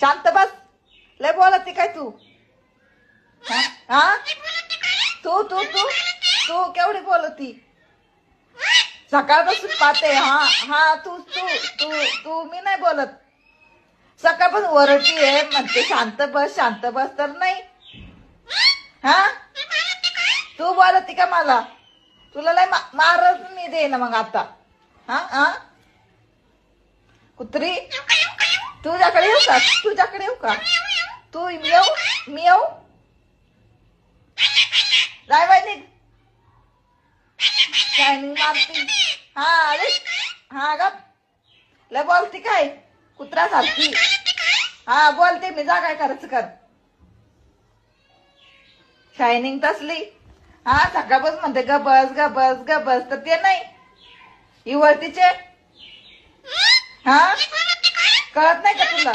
शांत बस. लय बोलती काय तू? हा तू तू तू तू केवढी बोलती? सकाळपासून पाहते. हा हा तू तू तू तू मी नाही बोलत. सकाळपासून वरटी आहे म्हणते शांत बस तर नाही. हा तू बोलती का मला? तुला लय मारच मी दे ना मग आता. हा हा कुत्री तुझ्याकडे येऊ का? तुझ्याकडे येऊ का? तू येऊ मी येऊ? जाय बाई निघ. शायनिंग मारती. हा अरे हा गप. लय बोलती काय कुत्र्यासारखी? हा बोलते मी. जा काय करायचं कर. शायनिंग तसली. हा सकाळपासून म्हणते गबस तर ते नाही इवळतीचे. हा कळत नाही का तुला?